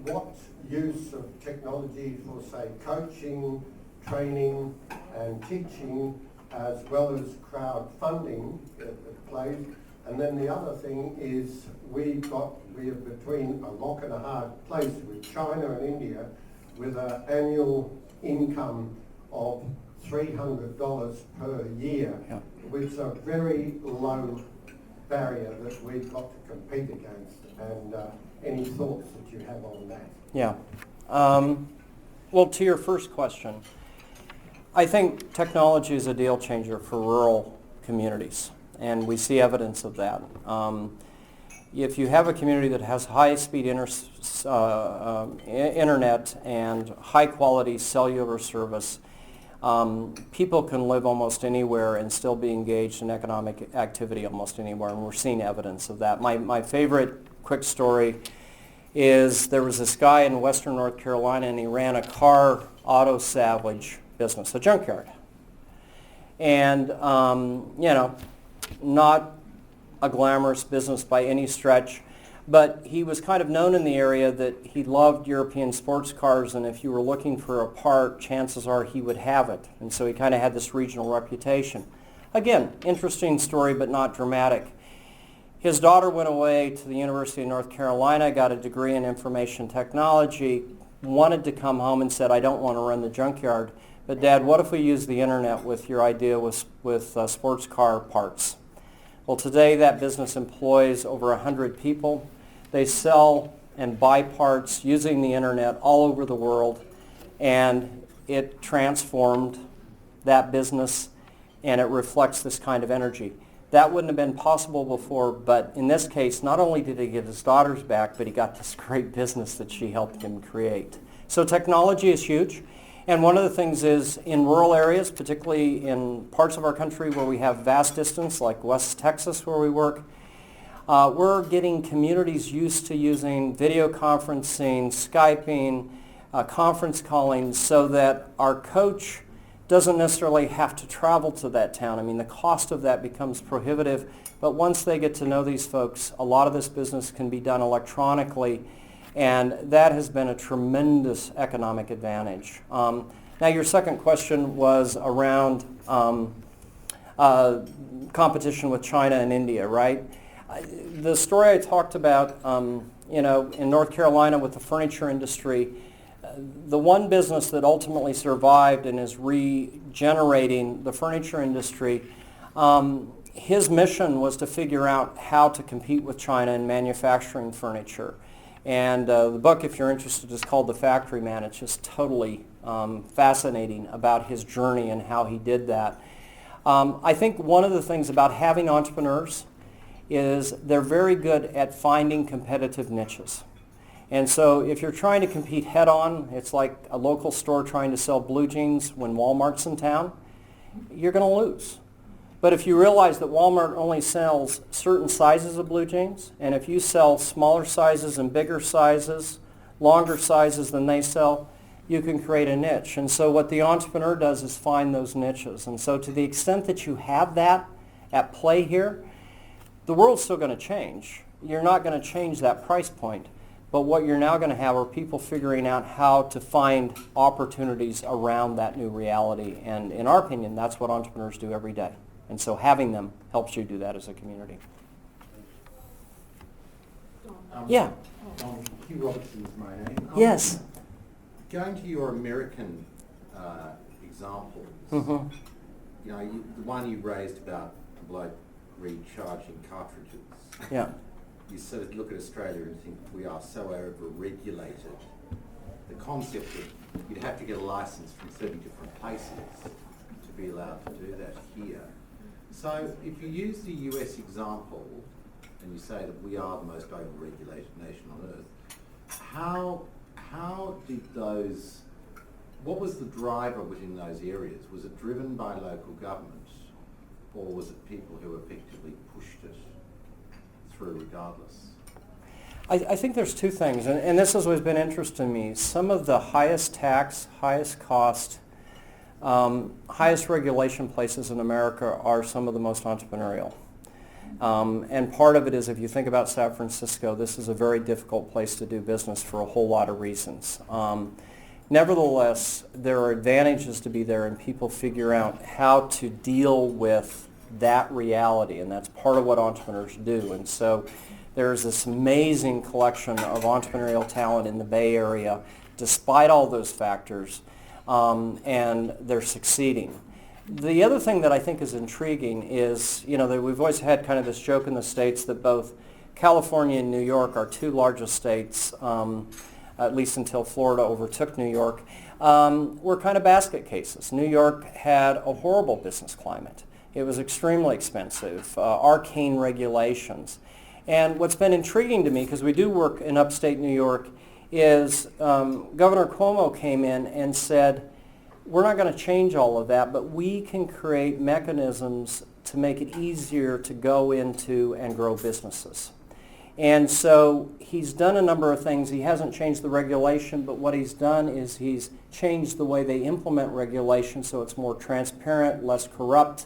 What use of technology for, say, coaching, training and teaching, as well as crowdfunding plays? And then the other thing is we are between a rock and a hard place with China and India, with an annual income of $300 per year, which is a very low barrier that we've got to compete against. And any thoughts that you have on that?
Yeah. Well, to your first question, I think technology is a deal changer for rural communities, and we see evidence of that. If you have a community that has high-speed internet and high-quality cellular service, people can live almost anywhere and still be engaged in economic activity almost anywhere, and we're seeing evidence of that. My favorite quick story is there was this guy in western North Carolina, and he ran a car auto salvage business, a junkyard. And, not a glamorous business by any stretch, but he was kind of known in the area that he loved European sports cars, and if you were looking for a part, chances are he would have it. And so he kind of had this regional reputation. Again, interesting story, but not dramatic. His daughter went away to the University of North Carolina, got a degree in information technology, wanted to come home and said, I don't want to run the junkyard, but Dad, what if we use the internet with your idea with sports car parts? Well, today that business employs over 100 people. They sell and buy parts using the internet all over the world, and it transformed that business, and it reflects this kind of energy. That wouldn't have been possible before, but in this case, not only did he get his daughters back, but he got this great business that she helped him create. So technology is huge. And one of the things is in rural areas, particularly in parts of our country where we have vast distance, like West Texas where we work, we're getting communities used to using video conferencing, Skyping, conference calling, so that our coach doesn't necessarily have to travel to that town. I mean, the cost of that becomes prohibitive, but once they get to know these folks, a lot of this business can be done electronically, and that has been a tremendous economic advantage. Now, your second question was around competition with China and India, right? The story I talked about, in North Carolina with the furniture industry, the one business that ultimately survived and is regenerating the furniture industry, his mission was to figure out how to compete with China in manufacturing furniture. And the book, if you're interested, is called The Factory Man. It's just totally fascinating about his journey and how he did that. I think one of the things about having entrepreneurs is they're very good at finding competitive niches. And so if you're trying to compete head-on, it's like a local store trying to sell blue jeans when Walmart's in town, you're going to lose. But if you realize that Walmart only sells certain sizes of blue jeans, and if you sell smaller sizes and bigger sizes, longer sizes than they sell, you can create a niche. And so what the entrepreneur does is find those niches. And so to the extent that you have that at play here, the world's still going to change. You're not going to change that price point. But what you're now going to have are people figuring out how to find opportunities around that new reality. And in our opinion, that's what entrepreneurs do every day. And so having them helps you do that as a community. Yeah.
Hugh Robertson is my name.
Yes.
Going to your American examples,
Mm-hmm.
you know, the one you raised about the bloke recharging cartridges.
Yeah.
You sort of look at Australia and think we are so over-regulated. The concept that you'd have to get a license from 30 different places to be allowed to do that here. So if you use the US example and you say that we are the most over-regulated nation on earth, how did those, what was the driver within those areas? Was it driven by local government, or was it people who effectively pushed it through regardless?
I think there's two things, and this has always been interesting to me. Some of the highest tax, highest cost, highest regulation places in America are some of the most entrepreneurial. And part of it is, if you think about San Francisco, this is a very difficult place to do business for a whole lot of reasons. Nevertheless, there are advantages to be there, and people figure out how to deal with that reality, and that's part of what entrepreneurs do. And so there's this amazing collection of entrepreneurial talent in the Bay Area, despite all those factors, and they're succeeding. The other thing that I think is intriguing is, you know, that we've always had kind of this joke in the States that both California and New York, our two largest states, at least until Florida overtook New York, were kind of basket cases. New York had a horrible business climate. It was extremely expensive, arcane regulations. And what's been intriguing to me, because we do work in upstate New York, is Governor Cuomo came in and said, we're not going to change all of that, but we can create mechanisms to make it easier to go into and grow businesses. And so he's done a number of things. He hasn't changed the regulation, but what he's done is he's changed the way they implement regulation so it's more transparent, less corrupt,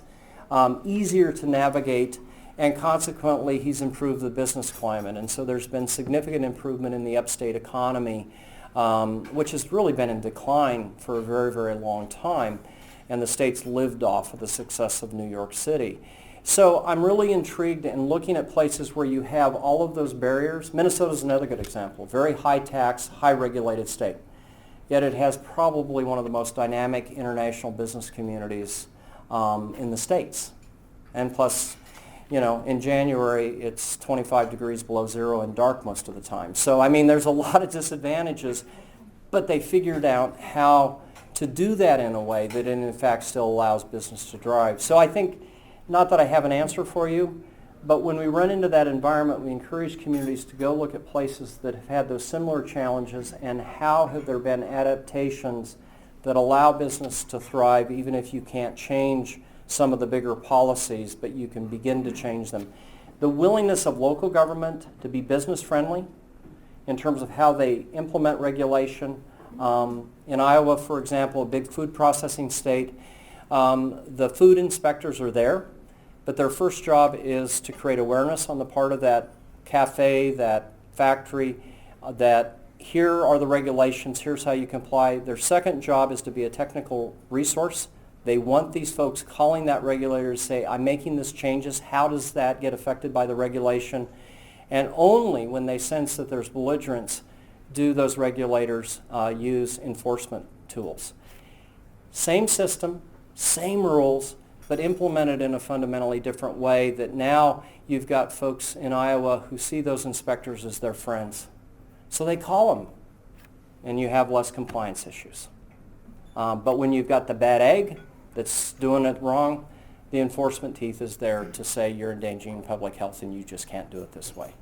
easier to navigate, and consequently he's improved the business climate. And so there's been significant improvement in the upstate economy, which has really been in decline for a very, very long time, and the state's lived off of the success of New York City. So I'm really intrigued in looking at places where you have all of those barriers. Minnesota's another good example, very high tax, high regulated state. Yet it has probably one of the most dynamic international business communities in the States. And plus, you know, in January it's 25 degrees below zero and dark most of the time. So I mean, there's a lot of disadvantages, but they figured out how to do that in a way that it in fact still allows business to drive. So I think, not that I have an answer for you, but when we run into that environment, we encourage communities to go look at places that have had those similar challenges and how have there been adaptations that allow business to thrive even if you can't change some of the bigger policies, but you can begin to change them. The willingness of local government to be business friendly in terms of how they implement regulation. In Iowa, for example, a big food processing state, the food inspectors are there, but their first job is to create awareness on the part of that cafe, that factory, that here are the regulations, here's how you comply. Their second job is to be a technical resource. They want these folks calling that regulator to say, I'm making these changes, how does that get affected by the regulation? And only when they sense that there's belligerence do those regulators use enforcement tools. Same system, same rules, but implemented in a fundamentally different way that now you've got folks in Iowa who see those inspectors as their friends. So they call them, and you have less compliance issues. But when you've got the bad egg that's doing it wrong, the enforcement teeth is there to say you're endangering public health and you just can't do it this way.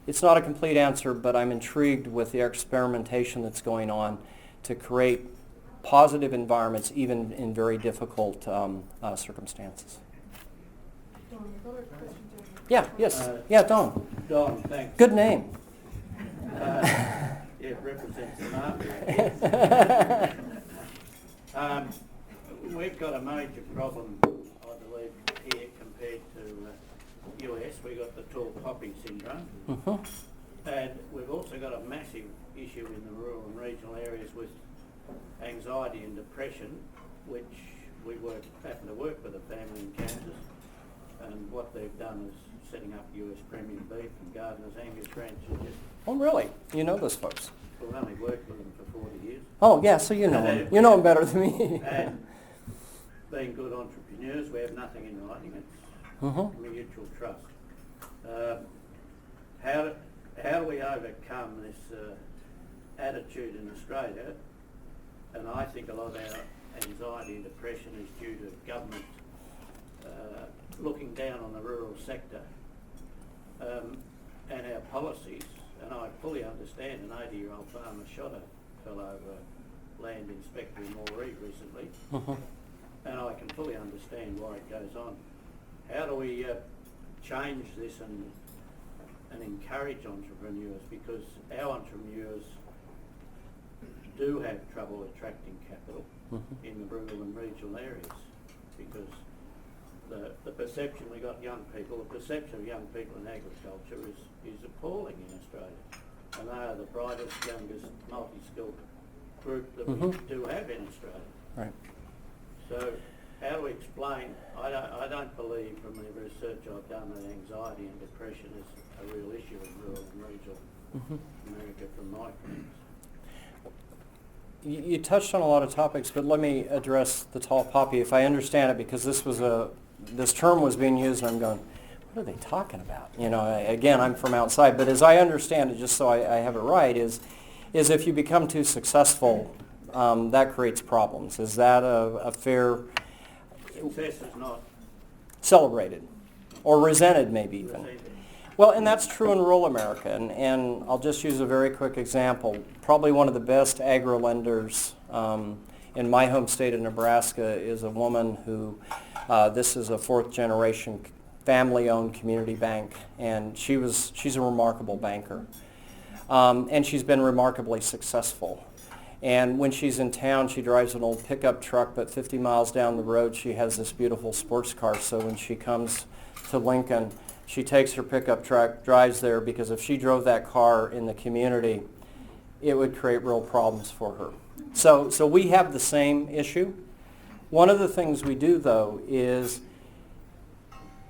It's not a complete answer, but I'm intrigued with the experimentation that's going on to create positive environments even in very difficult circumstances.
Don, you've got a question to
Yeah, yes. Yeah, Don.
Don, thanks.
Good name.
It represents the market, I guess. We've got a major problem, I believe, here compared to US. We've got the tall poppy syndrome.
Mm-hmm.
And we've also got a massive issue in the rural and regional areas with anxiety and depression, which we happen to work with a family in Kansas. And what they've done is setting up US premium beef and Gardeners Angus Ranch and just,
Oh, really? You know those folks?
we've only worked with them for 40 years.
Oh, yeah, so you know them. You know them better than me.
And being good entrepreneurs, we have nothing in writing. It's
Mm-hmm.
mutual trust. How do we overcome this attitude in Australia? And I think a lot of our anxiety and depression is due to government looking down on the rural sector and our policies. And I fully understand an 80-year-old farmer shot a fellow land inspector in Moree recently.
Mm-hmm.
And I can fully understand why it goes on. How do we change this and encourage entrepreneurs? Because our entrepreneurs do have trouble attracting capital in the rural and regional areas, because the perception we got the perception of young people in agriculture is appalling in Australia. And they are the brightest, youngest, multi-skilled group that we do have in Australia.
Right.
So how do we explain? I don't believe from the research I've done that anxiety and depression is a real issue in rural and regional America from my friends.
You touched on a lot of topics, but let me address the tall poppy, if I understand it, because this term was being used, and I'm going, what are they talking about? You know, again, I'm from outside, but as I understand it, just so I have it right, is if you become too successful, that creates problems. Is that a fair...
Success is not
Celebrated, or resented maybe even.
received.
Well, and that's true in rural America, and I'll just use a very quick example. Probably one of the best agri-lenders in my home state of Nebraska is a woman who, this is a fourth generation family-owned community bank, and she's a remarkable banker. And she's been remarkably successful. And when she's in town, she drives an old pickup truck, but 50 miles down the road, she has this beautiful sports car. So when she comes to Lincoln, she takes her pickup truck, drives there, because if she drove that car in the community, it would create real problems for her. So we have the same issue. One of the things we do, though, is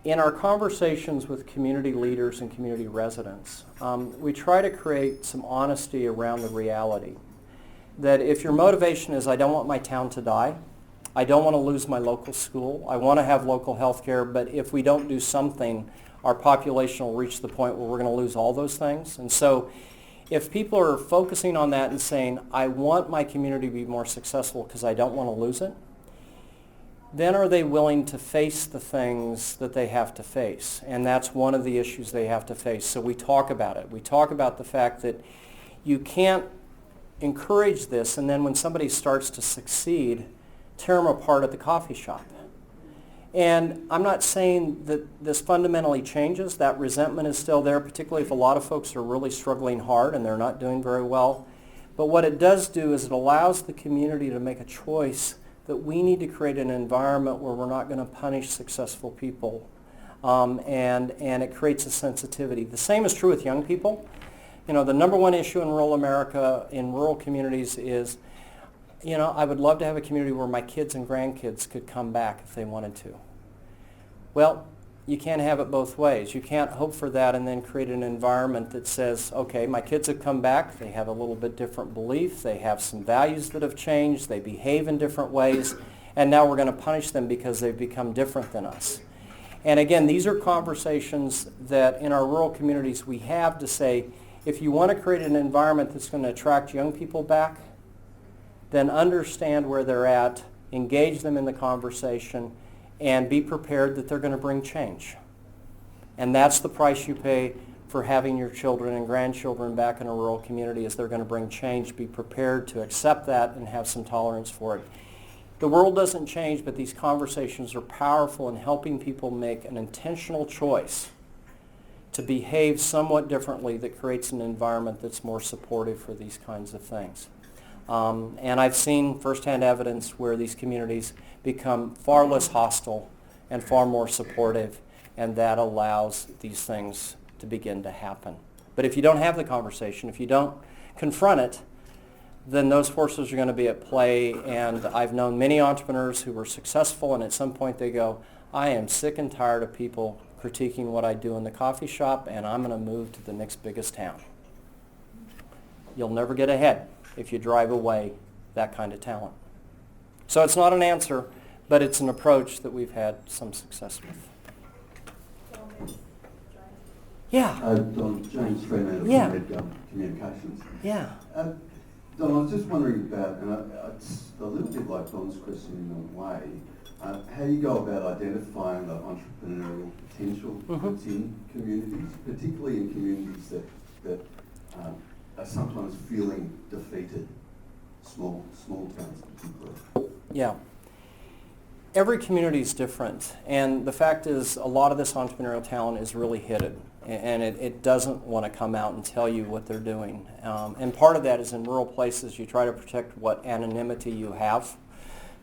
in our conversations with community leaders and community residents, we try to create some honesty around the reality. That if your motivation is, I don't want my town to die, I don't want to lose my local school, I want to have local health care, but if we don't do something, our population will reach the point where we're going to lose all those things. And so if people are focusing on that and saying, I want my community to be more successful because I don't want to lose it, then are they willing to face the things that they have to face? And that's one of the issues they have to face. So we talk about it. We talk about the fact that you can't encourage this, and then when somebody starts to succeed, tear them apart at the coffee shop. And I'm not saying that this fundamentally changes. That resentment is still there, particularly if a lot of folks are really struggling hard and they're not doing very well. But what it does do is it allows the community to make a choice that we need to create an environment where we're not going to punish successful people. And it creates a sensitivity. The same is true with young people. You know, the number one issue in rural America, in rural communities is, you know, I would love to have a community where my kids and grandkids could come back if they wanted to. Well, you can't have it both ways. You can't hope for that and then create an environment that says, okay, my kids have come back, they have a little bit different belief, they have some values that have changed, they behave in different ways, and now we're going to punish them because they've become different than us. And again, these are conversations that in our rural communities we have to say, if you want to create an environment that's going to attract young people back, then understand where they're at, engage them in the conversation, and be prepared that they're going to bring change. And that's the price you pay for having your children and grandchildren back in a rural community, is they're going to bring change. Be prepared to accept that and have some tolerance for it. The world doesn't change, but these conversations are powerful in helping people make an intentional choice to behave somewhat differently that creates an environment that's more supportive for these kinds of things. And I've seen firsthand evidence where these communities become far less hostile and far more supportive, and that allows these things to begin to happen. But if you don't have the conversation, if you don't confront it, then those forces are going to be at play. And I've known many entrepreneurs who were successful, and at some point they go, I am sick and tired of people critiquing what I do in the coffee shop, and I'm going to move to the next biggest town. You'll never get ahead if you drive away that kind of talent. So it's not an answer, but it's an approach that we've had some success with. Yeah.
Don, James Freeman of
Yeah.
Communications.
Yeah.
Don, I was just wondering about, and it's a little bit like Don's question in a way, how you go about identifying the entrepreneurial potential that's in communities, particularly in communities that are sometimes feeling defeated, small towns particularly.
Yeah. Every community is different, and the fact is a lot of this entrepreneurial talent is really hidden, and it doesn't want to come out and tell you what they're doing. And part of that is in rural places you try to protect what anonymity you have,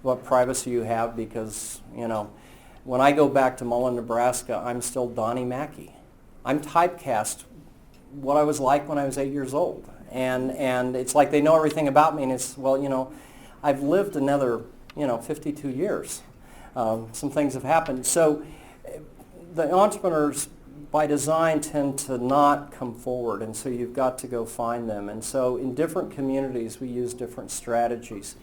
what privacy you have, because, you know, when I go back to Mullen, Nebraska, I'm still Donnie Macke. I'm typecast what I was like when I was 8 years old. And it's like they know everything about me, and it's, well, you know, I've lived another, 52 years. Some things have happened. So the entrepreneurs, by design, tend to not come forward, and so you've got to go find them. And so in different communities, we use different strategies.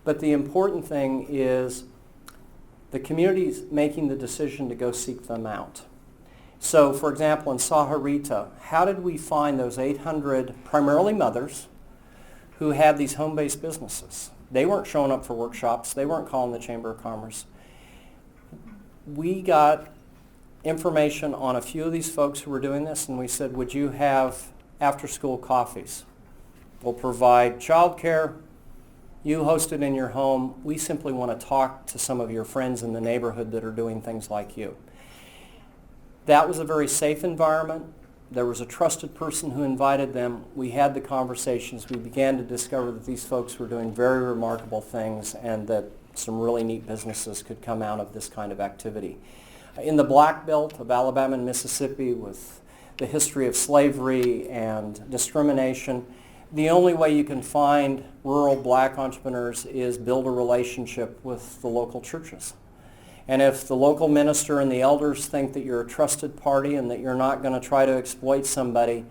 But the important thing is the community's making the decision to go seek them out. So, for example, in Saharita, how did we find those 800, primarily mothers, who had these home-based businesses? They weren't showing up for workshops. They weren't calling the Chamber of Commerce. We got information on a few of these folks who were doing this, and we said, would you have after-school coffees? We'll provide childcare. You host it in your home. We simply want to talk to some of your friends in the neighborhood that are doing things like you. That was a very safe environment. There was a trusted person who invited them. We had the conversations. We began to discover that these folks were doing very remarkable things, and that some really neat businesses could come out of this kind of activity. In the Black Belt of Alabama and Mississippi, with the history of slavery and discrimination, the only way you can find rural black entrepreneurs is build a relationship with the local churches. And if the local minister and the elders think that you're a trusted party and that you're not going to try to exploit somebody,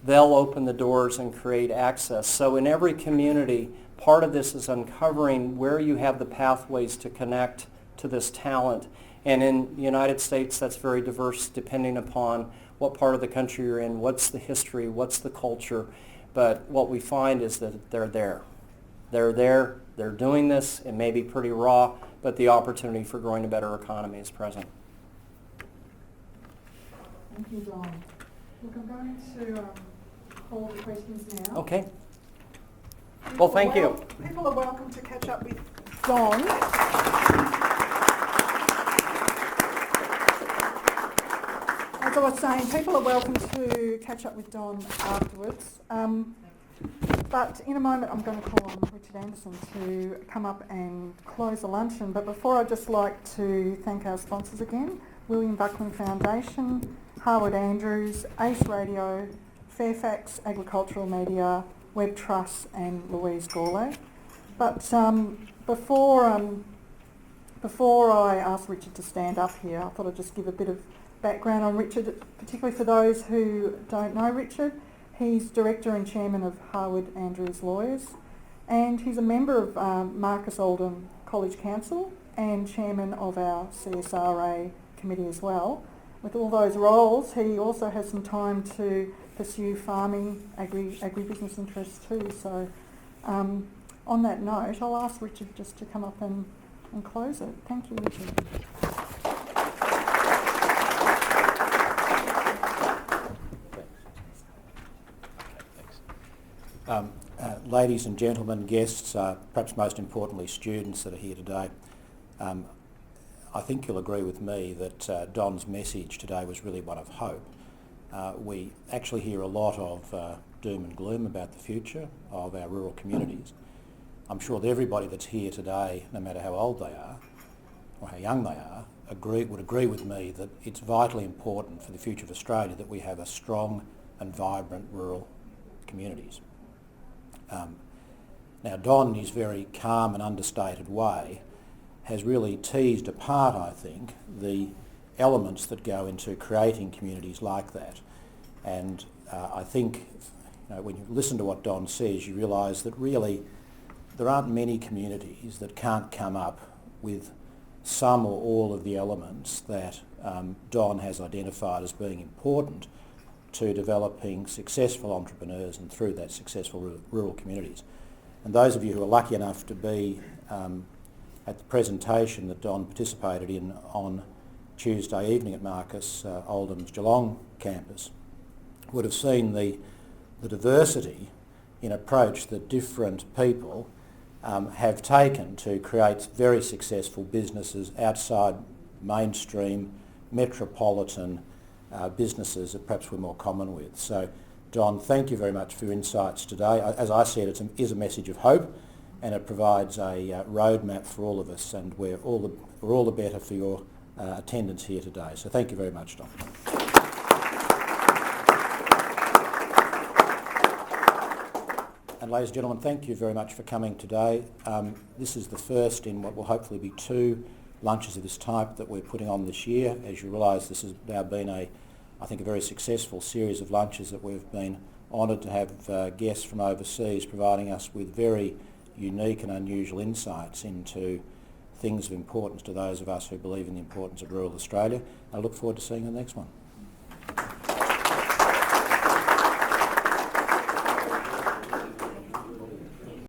they'll open the doors and create access. So in every community, part of this is uncovering where you have the pathways to connect to this talent. And in the United States, that's very diverse depending upon what part of the country you're in, what's the history, what's the culture. But what we find is that they're there. They're there, they're doing this. It may be pretty raw, but the opportunity for growing a better economy is present.
Thank you, Don. Look, I'm going to call the questions now.
Okay. Well, thank you.
People are welcome to catch up with Don. As I was saying, people are welcome to catch up with Don afterwards. But in a moment I'm going to call on Richard Anderson to come up and close the luncheon. But before, I'd just like to thank our sponsors again: William Buckland Foundation, Harwood Andrews, Ace Radio, Fairfax Agricultural Media, Web Trust and Louise Gourlay. But before I ask Richard to stand up here, I thought I'd just give a bit of background on Richard, particularly for those who don't know Richard. He's Director and Chairman of Harwood Andrews Lawyers, and he's a member of Marcus Oldham College Council and Chairman of our CSRA committee as well. With all those roles, he also has some time to pursue farming, agribusiness interests too. So on that note, I'll ask Richard just to come up and close it. Thank you, Richard.
Ladies and gentlemen, guests, perhaps most importantly students that are here today, I think you'll agree with me that Don's message today was really one of hope. We actually hear a lot of doom and gloom about the future of our rural communities. I'm sure that everybody that's here today, no matter how old they are or how young they are, would agree with me that it's vitally important for the future of Australia that we have a strong and vibrant rural communities. Now Don, in his very calm and understated way, has really teased apart, I think, the elements that go into creating communities like that. And I think when you listen to what Don says, you realise that really there aren't many communities that can't come up with some or all of the elements that Don has identified as being important to developing successful entrepreneurs and through that successful rural communities. And those of you who are lucky enough to be at the presentation that Don participated in on Tuesday evening at Marcus, Oldham's Geelong campus, would have seen the diversity in approach that different people have taken to create very successful businesses outside mainstream metropolitan businesses that perhaps we're more common with. So Don, thank you very much for your insights today. As I said, it is a message of hope, and it provides a roadmap for all of us, and we're all the better for your attendance here today. So thank you very much, Don. And ladies and gentlemen, thank you very much for coming today. This is the first in what will hopefully be 2 lunches of this type that we're putting on this year. As you realise, this has now been I think a very successful series of lunches that we've been honoured to have guests from overseas providing us with very unique and unusual insights into things of importance to those of us who believe in the importance of rural Australia. I look forward to seeing you in the next one.